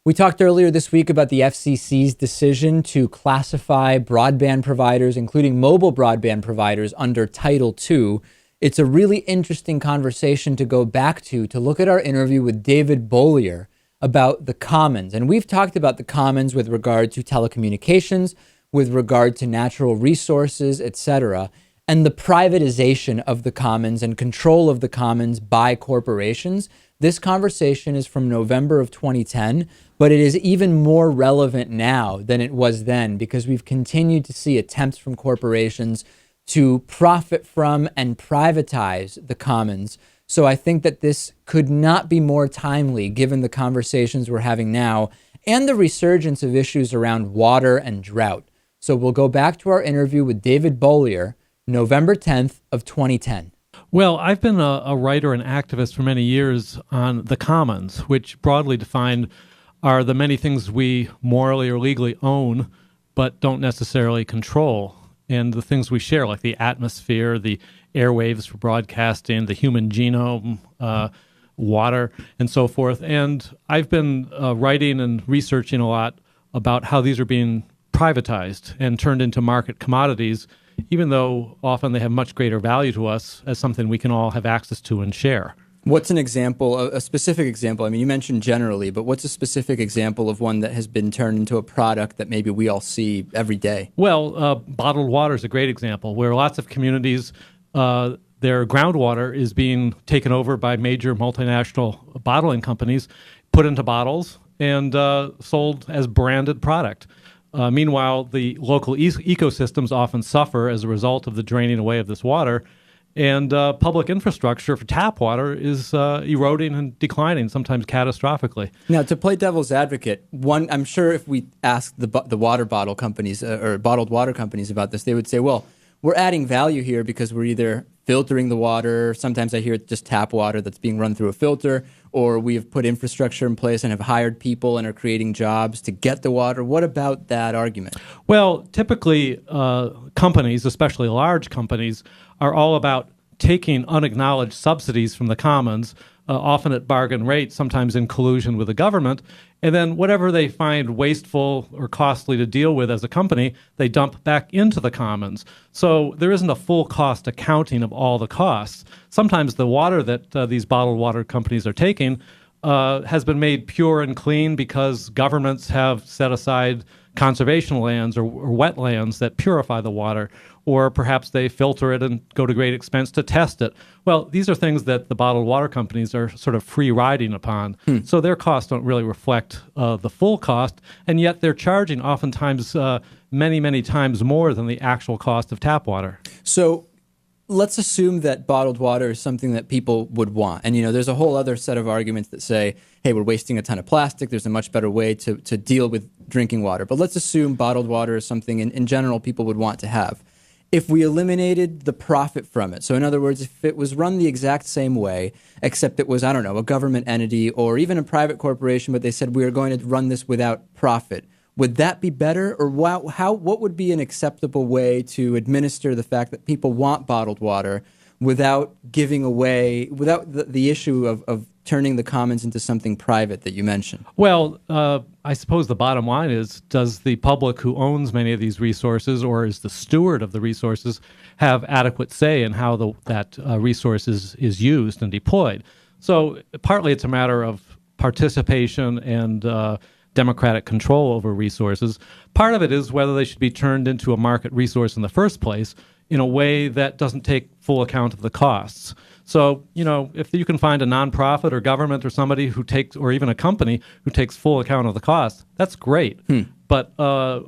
We talked earlier this week about the FCC's decision to classify broadband providers, including mobile broadband providers, under Title II. It's a really interesting conversation to go back to look at our interview with David Bollier about the commons. And we've talked about the commons with regard to telecommunications, with regard to natural resources, etc., and the privatization of the commons and control of the commons by corporations. This conversation is from November of 2010, but it is even more relevant now than it was then because we've continued to see attempts from corporations to profit from and privatize the commons. So I think that this could not be more timely given the conversations we're having now and the resurgence of issues around water and drought. So we'll go back to our interview with David Bollier, November 10th of 2010. Well, I've been a writer and activist for many years on the commons, which broadly defined are the many things we morally or legally own but don't necessarily control. And the things we share, like the atmosphere, the airwaves for broadcasting, the human genome, water, and so forth. And I've been writing and researching a lot about how these are being privatized and turned into market commodities, even though often they have much greater value to us as something we can all have access to and share. What's an example, a specific example? I mean, you mentioned generally, but what's a specific example of one that has been turned into a product that maybe we all see every day? Well, bottled water is a great example, where lots of communities, their groundwater is being taken over by major multinational bottling companies, put into bottles, and sold as branded product. Meanwhile, the local ecosystems often suffer as a result of the draining away of this water, and public infrastructure for tap water is eroding and declining, sometimes catastrophically. Now, to play devil's advocate, I'm sure if we asked the water bottle companies or bottled water companies about this, they would say, well, we're adding value here because we're either filtering the water. Sometimes I hear it's just tap water that's being run through a filter, or we have put infrastructure in place and have hired people and are creating jobs to get the water. What about that argument? Well, typically companies, especially large companies, are all about taking unacknowledged subsidies from the commons, often at bargain rates, sometimes in collusion with the government, and then whatever they find wasteful or costly to deal with as a company, they dump back into the commons. So there isn't a full cost accounting of all the costs. Sometimes the water that these bottled water companies are taking has been made pure and clean because governments have set aside conservation lands or wetlands that purify the water, or perhaps they filter it and go to great expense to test it. Well, these are things that the bottled water companies are sort of free riding upon. So their costs don't really reflect the full cost, and yet they're charging oftentimes many, many times more than the actual cost of tap water. So let's assume that bottled water is something that people would want. And, there's a whole other set of arguments that say, hey, we're wasting a ton of plastic. There's a much better way to deal with drinking water. But let's assume bottled water is something in general people would want to have. If we eliminated the profit from it, so in other words, if it was run the exact same way, except it was, I don't know, a government entity or even a private corporation, but they said we are going to run this without profit, would that be better? Or what would be an acceptable way to administer the fact that people want bottled water without giving away, without the issue of turning the commons into something private that you mentioned? Well, I suppose the bottom line is, does the public who owns many of these resources or is the steward of the resources have adequate say in how that resource is used and deployed? So partly it's a matter of participation and democratic control over resources. Part of it is whether they should be turned into a market resource in the first place in a way that doesn't take full account of the costs. So, if you can find a nonprofit or government or somebody who takes, or even a company who takes full account of the costs, that's great. But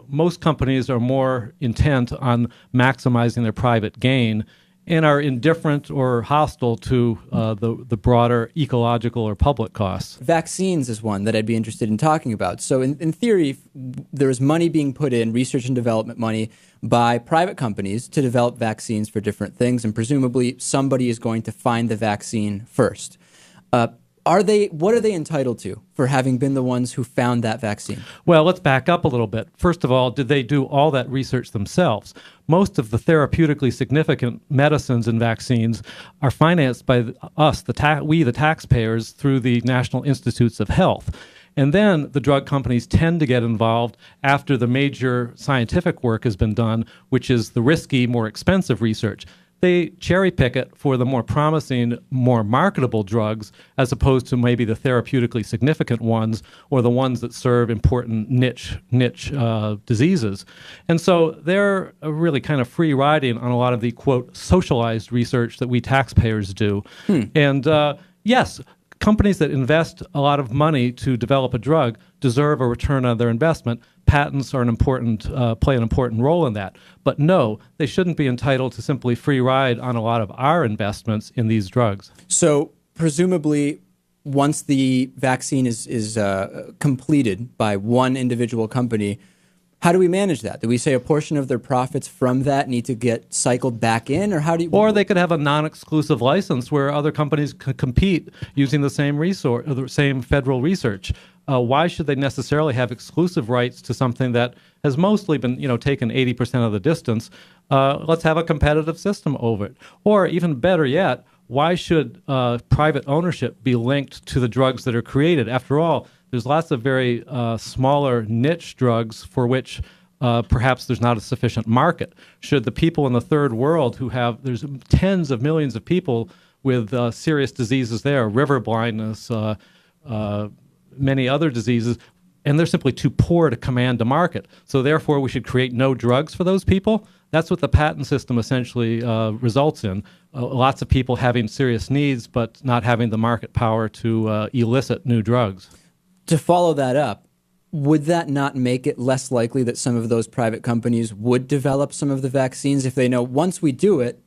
most companies are more intent on maximizing their private gain and are indifferent or hostile to the broader ecological or public costs. Vaccines is one that I'd be interested in talking about. So in theory, there's money being put in, research and development money, by private companies to develop vaccines for different things, and presumably somebody is going to find the vaccine first. What are they entitled to for having been the ones who found that vaccine? Well, let's back up a little bit. First of all, did they do all that research themselves? Most of the therapeutically significant medicines and vaccines are financed by us, the taxpayers, through the National Institutes of Health. And then the drug companies tend to get involved after the major scientific work has been done, which is the risky, more expensive research. They cherry pick it for the more promising, more marketable drugs, as opposed to maybe the therapeutically significant ones or the ones that serve important niche diseases. And so they're really kind of free riding on a lot of the, quote, socialized research that we taxpayers do. And yes, companies that invest a lot of money to develop a drug deserve a return on their investment. Patents are play an important role in that. But no, they shouldn't be entitled to simply free ride on a lot of our investments in these drugs. So presumably, once the vaccine is completed by one individual company, how do we manage that? Do we say a portion of their profits from that need to get cycled back in, or how do you? Or they could have a non-exclusive license where other companies could compete using the same resource, the same federal research. Why should they necessarily have exclusive rights to something that has mostly been, taken 80% of the distance? Let's have a competitive system over it. Or even better yet, why should private ownership be linked to the drugs that are created? After all, there's lots of very smaller niche drugs for which perhaps there's not a sufficient market. Should the people in the third world there's tens of millions of people with serious diseases there, river blindness, many other diseases, and they're simply too poor to command a market. So therefore, we should create no drugs for those people. That's what the patent system essentially results in. Lots of people having serious needs, but not having the market power to elicit new drugs. To follow that up, would that not make it less likely that some of those private companies would develop some of the vaccines if they know once we do it,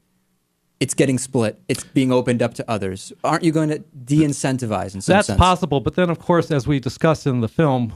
it's getting split, it's being opened up to others? Aren't you going to de-incentivize in some sense? That's possible, but then, of course, as we discussed in the film,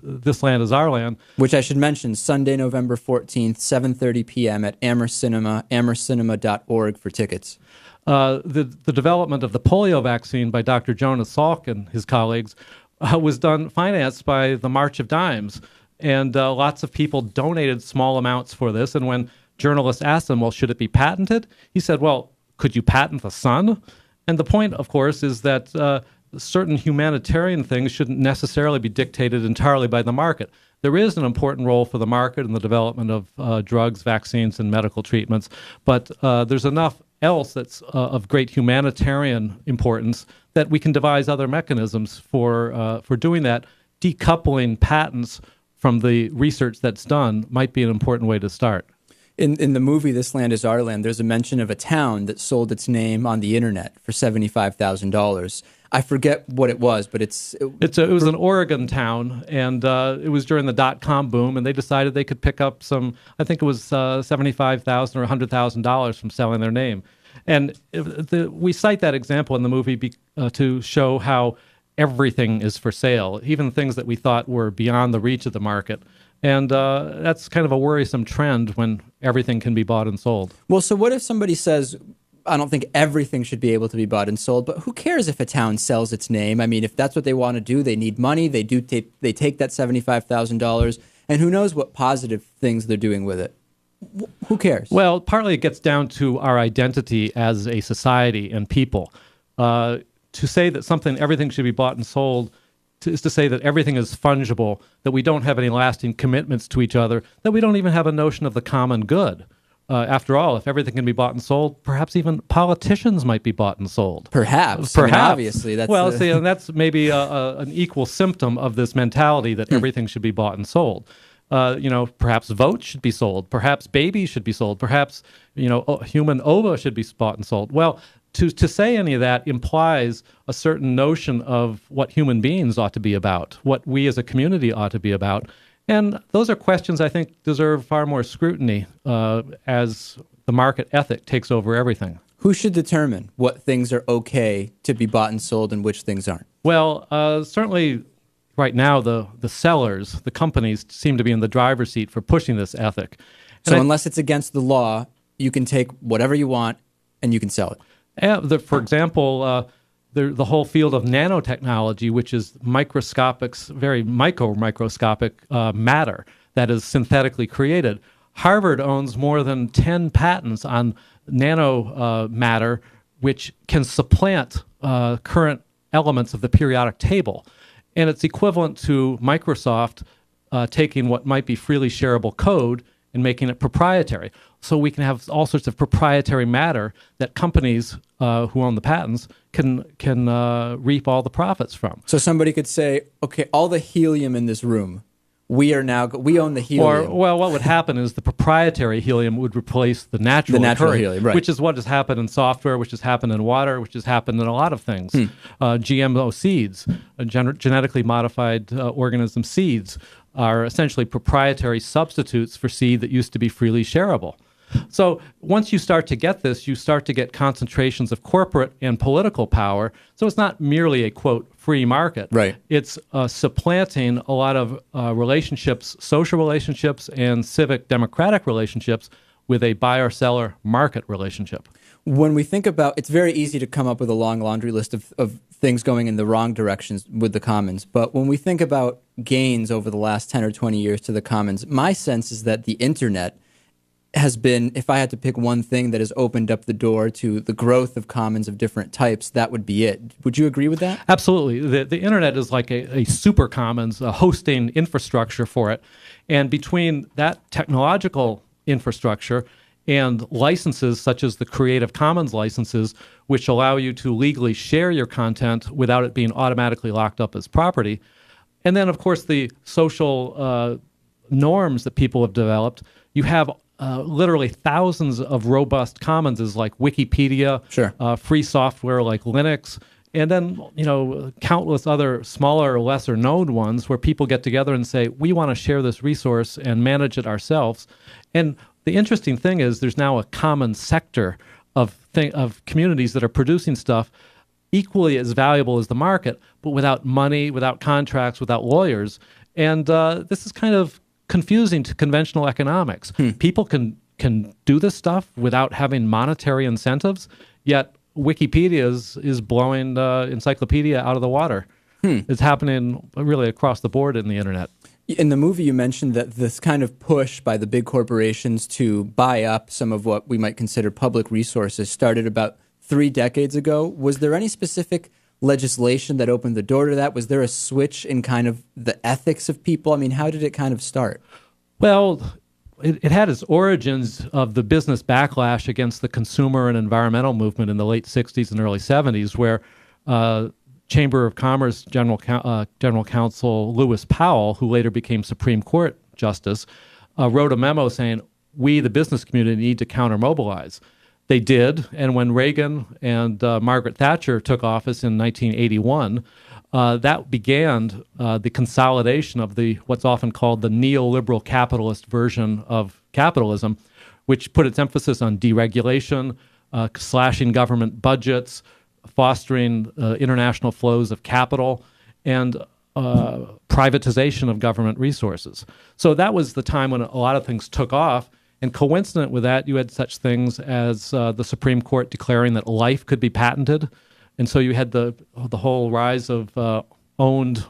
This Land is Our Land. Which I should mention, Sunday, November 14th, 7:30 p.m. at Amherst Cinema, amherstcinema.org for tickets. The development of the polio vaccine by Dr. Jonas Salk and his colleagues was financed by the March of Dimes, and lots of people donated small amounts for this. And when journalists asked him, well, should it be patented? He said, well, could you patent the sun? And the point, of course, is that certain humanitarian things shouldn't necessarily be dictated entirely by the market. There is an important role for the market in the development of drugs, vaccines, and medical treatments, but there's enough else that's of great humanitarian importance that we can devise other mechanisms for doing that. Decoupling patents from the research that's done might be an important way to start. In the movie This Land is Our Land, there's a mention of a town that sold its name on the internet for $75,000. I forget what it was, but it was an Oregon town, and it was during the dot-com boom, and they decided they could pick up some, I think it was $75,000 or $100,000 from selling their name. And we cite that example in the movie to show how everything is for sale, even things that we thought were beyond the reach of the market. And that's kind of a worrisome trend when everything can be bought and sold. Well, so what if somebody says, I don't think everything should be able to be bought and sold, but who cares if a town sells its name? I mean, if that's what they want to do, they need money, they take that $75,000, and who knows what positive things they're doing with it. Who cares? Well, partly it gets down to our identity as a society and people. To say that everything should be bought and sold is to say that everything is fungible, that we don't have any lasting commitments to each other, that we don't even have a notion of the common good. After all, if everything can be bought and sold, perhaps even politicians might be bought and sold. Perhaps. I mean, obviously. And that's maybe an equal symptom of this mentality that everything should be bought and sold. Perhaps votes should be sold. Perhaps babies should be sold. Perhaps, human ova should be bought and sold. Well, to say any of that implies a certain notion of what human beings ought to be about, what we as a community ought to be about. And those are questions I think deserve far more scrutiny as the market ethic takes over everything. Who should determine what things are okay to be bought and sold and which things aren't? Well, certainly right now the sellers, the companies, seem to be in the driver's seat for pushing this ethic. So unless it's against the law, you can take whatever you want and you can sell it. For example, the whole field of nanotechnology, which is very microscopic matter that is synthetically created. Harvard owns more than 10 patents on nano matter, which can supplant current elements of the periodic table. And it's equivalent to Microsoft taking what might be freely shareable code and making it proprietary. So we can have all sorts of proprietary matter that companies who own the patents can reap all the profits from. So somebody could say, okay, all the helium in this room, we own the helium. Or, well, what would happen is the proprietary helium would replace the natural occurring, helium, right. which is what has happened in software, which has happened in water, which has happened in a lot of things. GMO seeds, genetically modified organism seeds, are essentially proprietary substitutes for seed that used to be freely shareable. So once you start to get this, you start to get concentrations of corporate and political power. So it's not merely a, quote, free market. Right. It's supplanting a lot of relationships, social relationships, and civic democratic relationships with a buyer-seller market relationship. When we think about, it's very easy to come up with a long laundry list of things going in the wrong directions with the commons. But when we think about gains over the last 10 or 20 years to the commons, my sense is that the internet has been, if I had to pick one thing that has opened up the door to the growth of commons of different types, that would be it. Would you agree with that? Absolutely. The internet is like a super commons, a hosting infrastructure for it. And between that technological infrastructure and licenses such as the Creative Commons licenses, which allow you to legally share your content without it being automatically locked up as property, and then, of course, the social norms that people have developed, you have literally thousands of robust commons like Wikipedia, sure. Free software like Linux, and then countless other smaller or lesser known ones where people get together and say, we want to share this resource and manage it ourselves. And the interesting thing is there's now a common sector of communities that are producing stuff equally as valuable as the market, but without money, without contracts, without lawyers. And this is kind of confusing to conventional economics. People can do this stuff without having monetary incentives, yet Wikipedia is blowing encyclopedia out of the water. It's happening really across the board in the internet. In the movie, you mentioned that this kind of push by the big corporations to buy up some of what we might consider public resources started about 3 decades ago. Was there any specific legislation that opened the door to that? Was there a switch in kind of the ethics of people? I mean, how did it kind of start? Well, it had its origins of the business backlash against the consumer and environmental movement in the late 60s and early 70s, where Chamber of Commerce General Counsel Lewis Powell, who later became Supreme Court Justice, wrote a memo saying, we, the business community, need to counter-mobilize. They did, and when Reagan and Margaret Thatcher took office in 1981, that began the consolidation of what's often called the neoliberal capitalist version of capitalism, which put its emphasis on deregulation, slashing government budgets, fostering international flows of capital, and privatization of government resources. So that was the time when a lot of things took off. And coincident with that, you had such things as the Supreme Court declaring that life could be patented. And so you had the whole rise of owned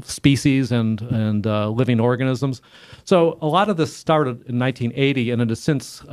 species and living organisms. So a lot of this started in 1980, and it has since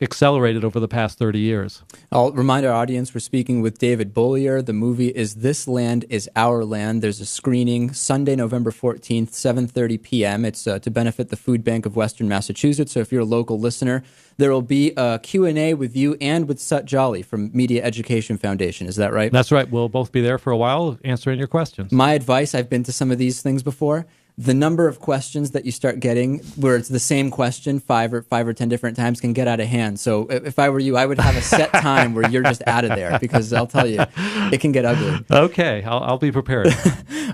accelerated over the past 30 years. I'll remind our audience we're speaking with David Bollier. The movie is This Land is Our Land. There's a screening Sunday, November 14th, 7:30 p.m. It's to benefit the Food Bank of Western Massachusetts. So if you're a local listener, there will be a Q&A with you and with Sut Jolly from Media Education Foundation. Is that right? That's right. We'll both be there for a while answering your questions. My advice, I've been to some of these things before, the number of questions that you start getting where it's the same question 5 or 10 different times can get out of hand. So if I were you, I would have a set time where you're just out of there, because I'll tell you, it can get ugly. Okay, I'll be prepared.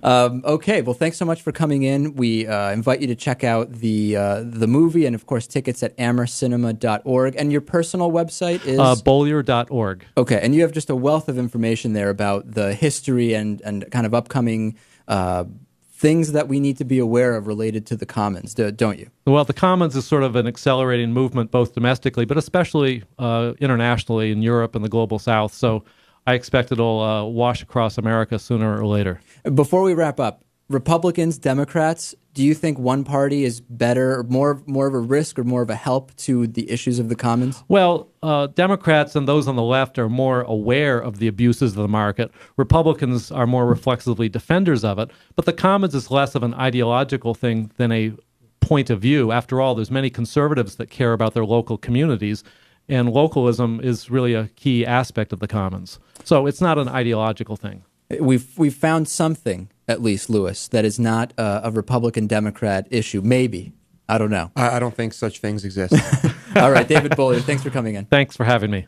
Okay, well, thanks so much for coming in. We invite you to check out the movie, and of course tickets at amhercinema.org. And your personal website is? Bollier.org. Okay, and you have just a wealth of information there about the history and kind of upcoming things that we need to be aware of related to the commons, don't you? Well, the commons is sort of an accelerating movement, both domestically, but especially internationally in Europe and the global south. So I expect it'll wash across America sooner or later. Before we wrap up, Republicans, Democrats, do you think one party is better, or more of a risk or more of a help to the issues of the commons? Well, Democrats and those on the left are more aware of the abuses of the market. Republicans are more reflexively defenders of it. But the commons is less of an ideological thing than a point of view. After all, there's many conservatives that care about their local communities, and localism is really a key aspect of the commons. So it's not an ideological thing. We've found something, at least, Lewis, that is not a Republican-Democrat issue. Maybe. I don't know. I don't think such things exist. All right, David Bollier, thanks for coming in. Thanks for having me.